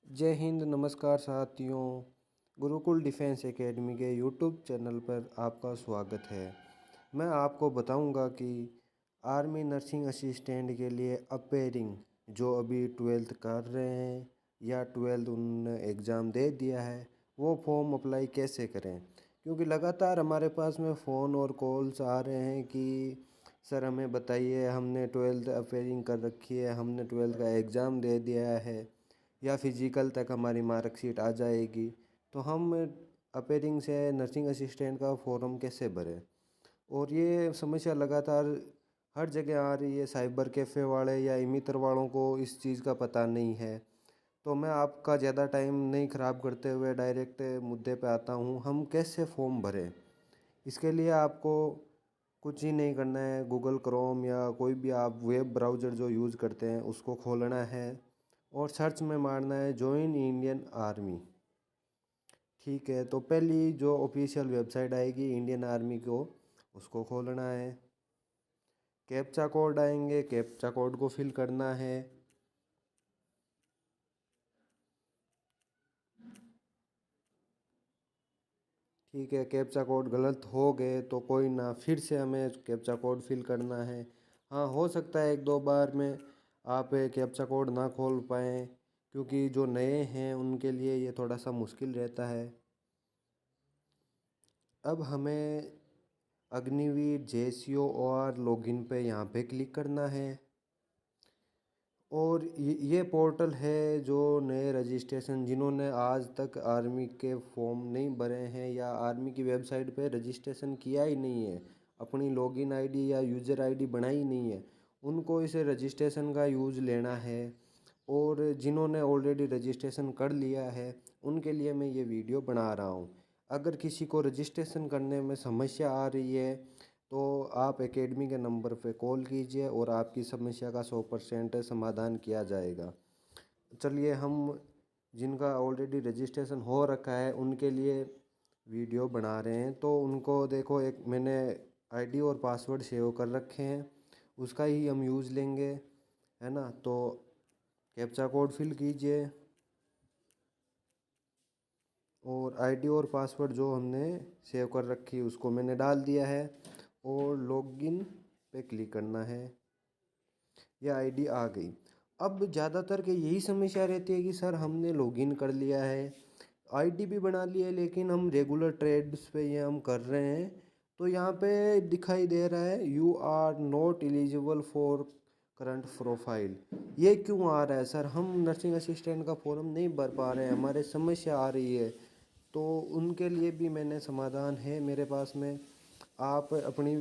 जय हिंद, नमस्कार साथियों। गुरुकुल डिफेंस एकेडमी के यूट्यूब चैनल पर आपका स्वागत है। मैं आपको बताऊंगा कि आर्मी नर्सिंग असिस्टेंट के लिए अपेयरिंग जो अभी 12th कर रहे हैं या 12th उन्होंने एग्ज़ाम दे दिया है वो फॉर्म अप्लाई कैसे करें, क्योंकि लगातार हमारे पास में फ़ोन और कॉल्स आ रहे हैं कि सर हमें बताइए, हमने 12th अपेयरिंग कर रखी है, हमने 12th का एग्ज़ाम दे दिया है या फिजिकल तक हमारी मार्कशीट आ जाएगी, तो हम अपेयरिंग से नर्सिंग असिस्टेंट का फॉर्म कैसे भरें। और ये समस्या लगातार हर जगह आ रही है। साइबर कैफ़े वाले या इमितर वालों को इस चीज़ का पता नहीं है। तो मैं आपका ज़्यादा टाइम नहीं ख़राब करते हुए डायरेक्ट मुद्दे पे आता हूँ। हम कैसे फॉर्म भरें, इसके लिए आपको कुछ ही नहीं करना है। गूगल क्रोम या कोई भी आप वेब ब्राउज़र जो यूज़ करते हैं उसको खोलना है और सर्च में मारना है जॉइन इंडियन आर्मी। ठीक है, तो पहली जो ऑफिशियल वेबसाइट आएगी इंडियन आर्मी को, उसको खोलना है। कैप्चा कोड आएंगे, कैप्चा कोड को फिल करना है। ठीक है, कैप्चा कोड गलत हो गए तो कोई ना, फिर से हमें कैप्चा कोड फिल करना है। हाँ, हो सकता है एक दो बार में आप कैप्चा कोड ना खोल पाएँ, क्योंकि जो नए हैं उनके लिए ये थोड़ा सा मुश्किल रहता है। अब हमें अग्निवीर जेसीओ और लॉगिन पे यहाँ पे क्लिक करना है। और ये पोर्टल है जो नए रजिस्ट्रेशन, जिन्होंने आज तक आर्मी के फॉर्म नहीं भरे हैं या आर्मी की वेबसाइट पे रजिस्ट्रेशन किया ही नहीं है, अपनी लॉगिन आईडी या यूज़र आईडी बनाई नहीं है, उनको इसे रजिस्ट्रेशन का यूज़ लेना है। और जिन्होंने ऑलरेडी रजिस्ट्रेशन कर लिया है उनके लिए मैं ये वीडियो बना रहा हूँ। अगर किसी को रजिस्ट्रेशन करने में समस्या आ रही है तो आप एकेडमी के नंबर पे कॉल कीजिए और आपकी समस्या का 100% समाधान किया जाएगा। चलिए, हम जिनका ऑलरेडी रजिस्ट्रेशन हो रखा है उनके लिए वीडियो बना रहे हैं। तो उनको देखो, एक मैंने आईडी और पासवर्ड सेव कर रखे हैं, उसका ही हम यूज़ लेंगे, है ना। तो कैप्चा कोड फिल कीजिए और आईडी और पासवर्ड जो हमने सेव कर रखी है उसको मैंने डाल दिया है और लॉगिन पे क्लिक करना है। यह आईडी आ गई। अब ज़्यादातर के यही समस्या रहती है कि सर हमने लॉगिन कर लिया है, आईडी भी बना ली है, लेकिन हम रेगुलर ट्रेड्स पे ये हम कर रहे हैं तो यहाँ पे दिखाई दे रहा है you are not eligible for current profile. ये क्यों आ रहा है सर? हम नर्सिंग असिस्टेंट का फॉर्म नहीं भर पा रहे हैं, हमारे समस्या आ रही है। तो उनके लिए भी मैंने समाधान है मेरे पास में। आप अपनी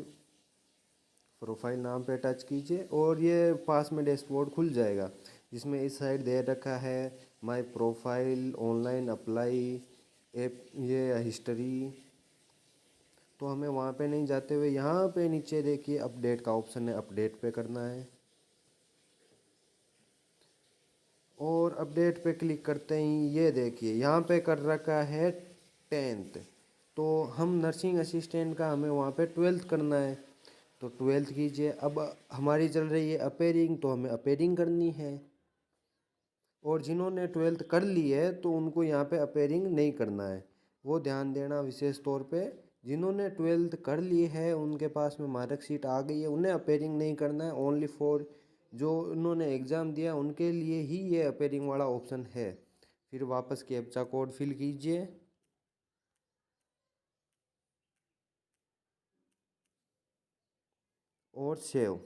प्रोफाइल नाम पे टच कीजिए और ये पास में डैशबोर्ड खुल जाएगा, जिसमें इस साइड दे रखा है my profile, online apply, app, ये हिस्ट्री। तो हमें वहाँ पे नहीं जाते हुए यहाँ पे नीचे देखिए अपडेट का ऑप्शन है, अपडेट पे करना है। और अपडेट पे क्लिक करते ही ये देखिए यहाँ पे कर रखा है 10th। तो हम नर्सिंग असिस्टेंट का हमें वहाँ पे 12th करना है, तो 12th कीजिए। अब हमारी चल रही है अपेयरिंग, तो हमें अपेयरिंग करनी है। और जिन्होंने 12th कर ली है तो उनको यहाँ पे अपेयरिंग नहीं करना है, वो ध्यान देना विशेष तौर पे। जिन्होंने 12th कर ली है उनके पास में मार्कशीट आ गई है, उन्हें अपेयरिंग नहीं करना है। ओनली फॉर जो उन्होंने एग्ज़ाम दिया उनके लिए ही ये अपेयरिंग वाला ऑप्शन है। फिर वापस कैप्चा कोड फिल कीजिए और सेव।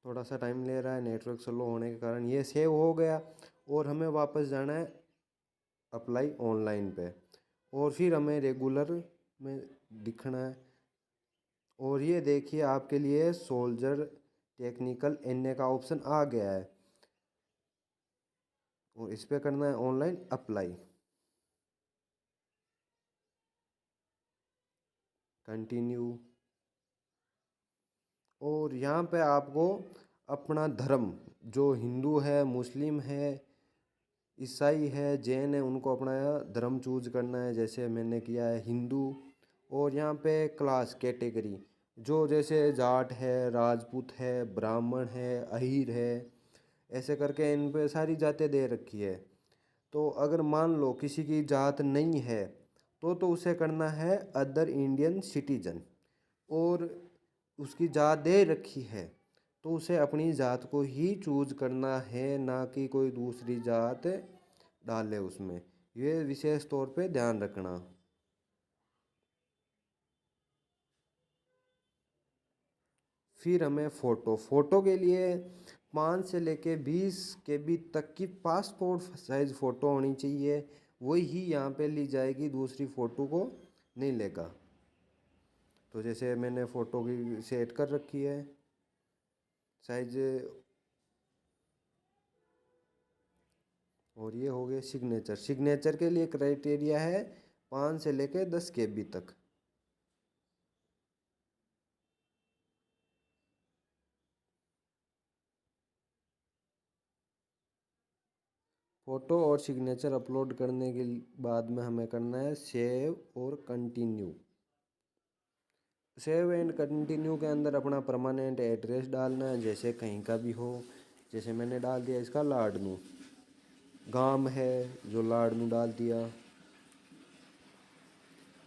थोड़ा सा टाइम ले रहा है, नेटवर्क स्लो होने के कारण। ये सेव हो गया और हमें वापस जाना है अप्लाई ऑनलाइन पे, और फिर हमें रेगुलर में दिखना है। और ये देखिए आपके लिए सोल्जर टेक्निकल एनए का ऑप्शन आ गया है और इस पे करना है ऑनलाइन अप्लाई, कंटिन्यू। और यहाँ पे आपको अपना धर्म, जो हिंदू है, मुस्लिम है, ईसाई है, जैन है, उनको अपना धर्म चूज करना है। जैसे मैंने किया है हिंदू। और यहाँ पे क्लास कैटेगरी, जो जैसे जाट है, राजपूत है, ब्राह्मण है, अहीर है, ऐसे करके इन पे सारी जातें दे रखी है। तो अगर मान लो किसी की जात नहीं है तो उसे करना है अदर इंडियन सिटीजन, और उसकी जात दे रखी है तो उसे अपनी जात को ही चूज करना है, ना कि कोई दूसरी जात डाले उसमें। ये विशेष तौर पे ध्यान रखना। फिर हमें फ़ोटो के लिए 5 से लेके 20 KB तक की पासपोर्ट साइज़ फ़ोटो होनी चाहिए। वही ही यहाँ पे ली जाएगी, दूसरी फ़ोटो को नहीं लेगा। तो जैसे मैंने फ़ोटो की सेट कर रखी है साइज, और ये हो गए सिग्नेचर। सिग्नेचर के लिए क्राइटेरिया है 5 से लेके 10 KB तक। फ़ोटो और सिग्नेचर अपलोड करने के बाद में हमें करना है सेव और कंटिन्यू। सेव एंड कंटिन्यू के अंदर अपना परमानेंट एड्रेस डालना है, जैसे कहीं का भी हो। जैसे मैंने डाल दिया इसका लाडनू, गांव है जो लाडनू डाल दिया।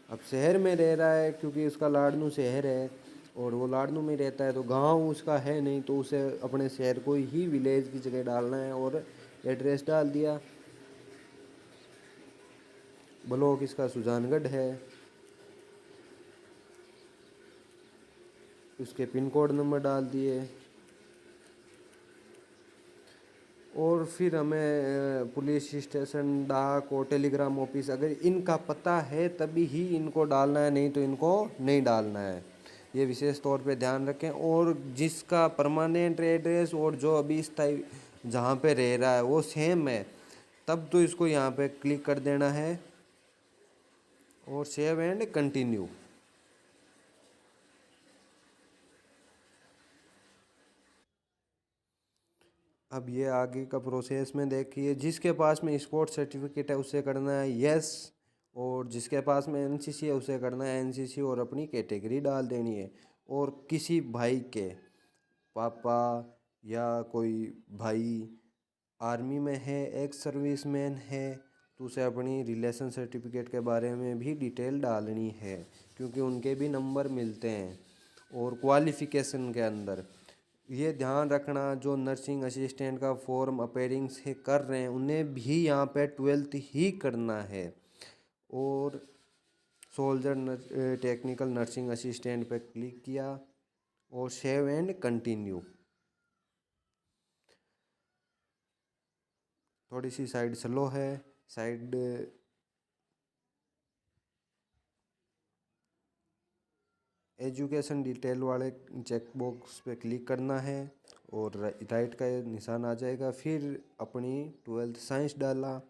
अब शहर में रह रहा है क्योंकि उसका लाडनू शहर है और वो लाडनू में रहता है, तो गांव उसका है नहीं, तो उसे अपने शहर को ही विलेज की जगह डालना है और एड्रेस डाल दिया। ब्लॉक इसका सुजानगढ़ है, उसके पिन कोड नंबर डाल दिए। और फिर हमें पुलिस स्टेशन, डाक और टेलीग्राम ऑफिस, अगर इनका पता है तभी ही इनको डालना है, नहीं तो इनको नहीं डालना है। ये विशेष तौर पे ध्यान रखें। और जिसका परमानेंट एड्रेस और जो अभी स्थायी जहाँ पे रह रहा है वो सेम है, तब तो इसको यहाँ पे क्लिक कर देना है और सेव एंड कंटिन्यू। अब ये आगे का प्रोसेस में देखिए, जिसके पास में स्पोर्ट्स सर्टिफिकेट है उसे करना है यस, और जिसके पास में एनसीसी है उसे करना है एनसीसी और अपनी कैटेगरी डाल देनी है। और किसी भाई के पापा या कोई भाई आर्मी में है, एक्स सर्विसमैन है, तो उसे अपनी रिलेशन सर्टिफिकेट के बारे में भी डिटेल डालनी है, क्योंकि उनके भी नंबर मिलते हैं। और क्वालिफ़िकेशन के अंदर ये ध्यान रखना, जो नर्सिंग असिस्टेंट का फॉर्म अपेयरिंग से कर रहे हैं उन्हें भी यहाँ पे 12th ही करना है। और सोल्जर टेक्निकल नर्सिंग असिस्टेंट पे क्लिक किया और सेव एंड कंटिन्यू। थोड़ी सी साइड स्लो है, साइड एजुकेशन डिटेल वाले चेक बॉक्स पे क्लिक करना है और राइट का निशान आ जाएगा। फिर अपनी 12th साइंस डाला।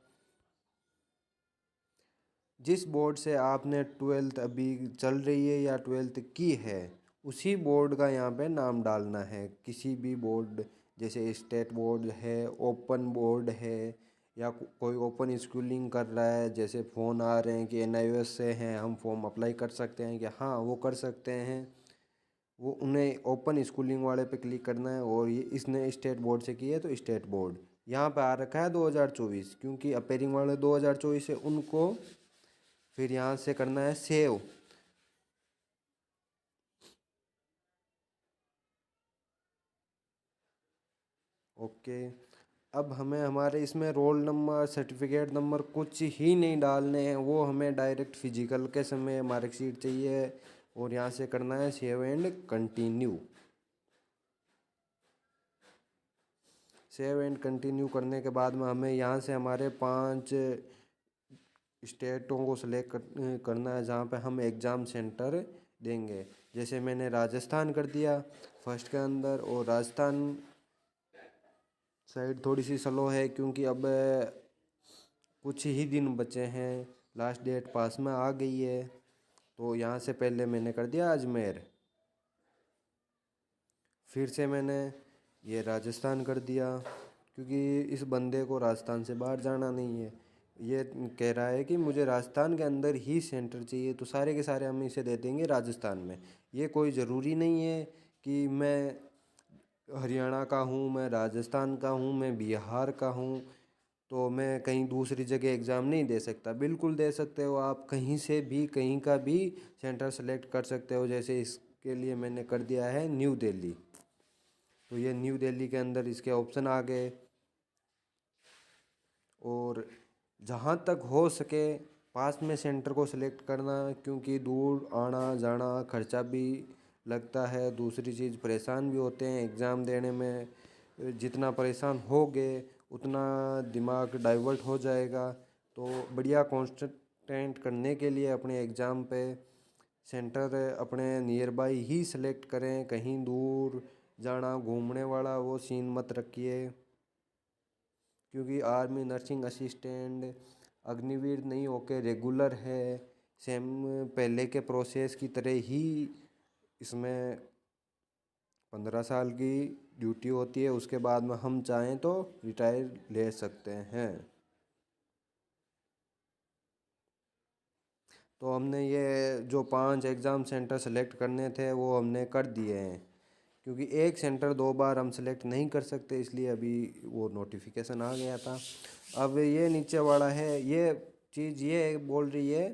जिस बोर्ड से आपने 12th अभी चल रही है या 12th की है, उसी बोर्ड का यहाँ पे नाम डालना है। किसी भी बोर्ड, जैसे स्टेट बोर्ड है, ओपन बोर्ड है, या कोई ओपन स्कूलिंग कर रहा है, जैसे फ़ोन आ रहे हैं कि एनआईओएस से हैं, हम फॉर्म अप्लाई कर सकते हैं, कि हाँ वो कर सकते हैं, वो उन्हें ओपन स्कूलिंग वाले पे क्लिक करना है। और ये इसने स्टेट बोर्ड से की है तो स्टेट बोर्ड यहाँ पे आ रखा है 2024, क्योंकि अपेयरिंग वाले 2024 है उनको फिर यहाँ से करना है सेव। ओके। अब हमें हमारे इसमें रोल नंबर, सर्टिफिकेट नंबर कुछ ही नहीं डालने हैं, वो हमें डायरेक्ट फिजिकल के समय मार्कशीट चाहिए। और यहाँ से करना है save and continue. Save and continue करने के बाद में हमें यहाँ से हमारे 5 स्टेटों को सिलेक्ट करना है जहाँ पे हम एग्ज़ाम सेंटर देंगे। जैसे मैंने राजस्थान कर दिया फर्स्ट के अंदर, और राजस्थान साइड थोड़ी सी स्लो है क्योंकि अब कुछ ही दिन बचे हैं, लास्ट डेट पास में आ गई है। तो यहाँ से पहले मैंने कर दिया अजमेर, फिर से मैंने ये राजस्थान कर दिया, क्योंकि इस बंदे को राजस्थान से बाहर जाना नहीं है। ये कह रहा है कि मुझे राजस्थान के अंदर ही सेंटर चाहिए, तो सारे के सारे हम इसे दे देंगे राजस्थान में। ये कोई ज़रूरी नहीं है कि मैं हरियाणा का हूँ, मैं राजस्थान का हूँ, मैं बिहार का हूँ, तो मैं कहीं दूसरी जगह एग्ज़ाम नहीं दे सकता। बिल्कुल दे सकते हो आप, कहीं से भी कहीं का भी सेंटर सेलेक्ट कर सकते हो। जैसे इसके लिए मैंने कर दिया है न्यू दिल्ली, तो ये न्यू दिल्ली के अंदर इसके ऑप्शन आ गए। और जहाँ तक हो सके पास में सेंटर को सिलेक्ट करना, क्योंकि दूर आना जाना खर्चा भी लगता है। दूसरी चीज़ परेशान भी होते हैं एग्ज़ाम देने में। जितना परेशान होगे उतना दिमाग डाइवर्ट हो जाएगा। तो बढ़िया कॉन्सेंट्रेट करने के लिए अपने एग्ज़ाम पे सेंटर अपने नियर बाई ही सिलेक्ट करें। कहीं दूर जाना घूमने वाला वो सीन मत रखिए, क्योंकि आर्मी नर्सिंग असिस्टेंट अग्निवीर नहीं होके रेगुलर है। सेम पहले के प्रोसेस की तरह ही इसमें 15 साल की ड्यूटी होती है। उसके बाद में हम चाहें तो रिटायर ले सकते हैं। तो हमने ये जो 5 एग्ज़ाम सेंटर सेलेक्ट करने थे वो हमने कर दिए हैं, क्योंकि एक सेंटर 2 बार हम सेलेक्ट नहीं कर सकते, इसलिए अभी वो नोटिफिकेशन आ गया था। अब ये नीचे वाला है, ये चीज़ ये बोल रही है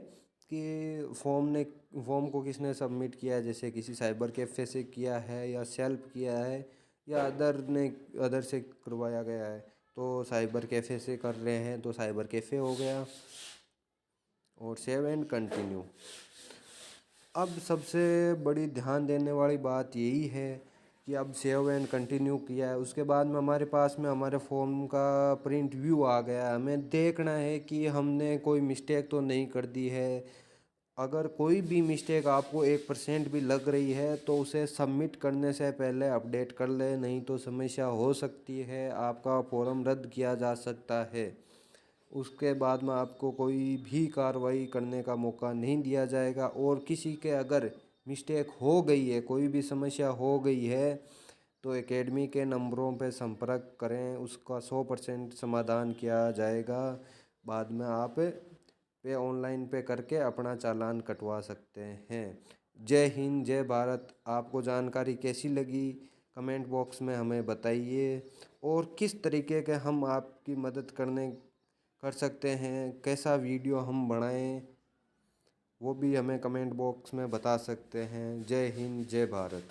कि फॉर्म को किसने सबमिट किया है। जैसे किसी साइबर कैफ़े से किया है या सेल्फ किया है या अदर से करवाया गया है। तो साइबर कैफ़े से कर रहे हैं तो साइबर कैफ़े हो गया। और सेव एंड कंटिन्यू। अब सबसे बड़ी ध्यान देने वाली बात यही है कि अब सेव एंड कंटिन्यू किया है, उसके बाद में हमारे पास में हमारे फॉर्म का प्रिंट व्यू आ गया है। हमें देखना है कि हमने कोई मिस्टेक तो नहीं कर दी है। अगर कोई भी मिस्टेक आपको 1% भी लग रही है तो उसे सबमिट करने से पहले अपडेट कर ले, नहीं तो समस्या हो सकती है, आपका फॉर्म रद्द किया जा सकता है। उसके बाद में आपको कोई भी कार्रवाई करने का मौका नहीं दिया जाएगा। और किसी के अगर मिस्टेक हो गई है, कोई भी समस्या हो गई है, तो एकेडमी के नंबरों पर संपर्क करें, उसका 100% समाधान किया जाएगा। बाद में आप पे ऑनलाइन पे करके अपना चालान कटवा सकते हैं। जय हिंद, जय भारत। आपको जानकारी कैसी लगी कमेंट बॉक्स में हमें बताइए, और किस तरीके के हम आपकी मदद कर सकते हैं, कैसा वीडियो हम बनाएं, वो भी हमें कमेंट बॉक्स में बता सकते हैं। जय हिंद, जय भारत।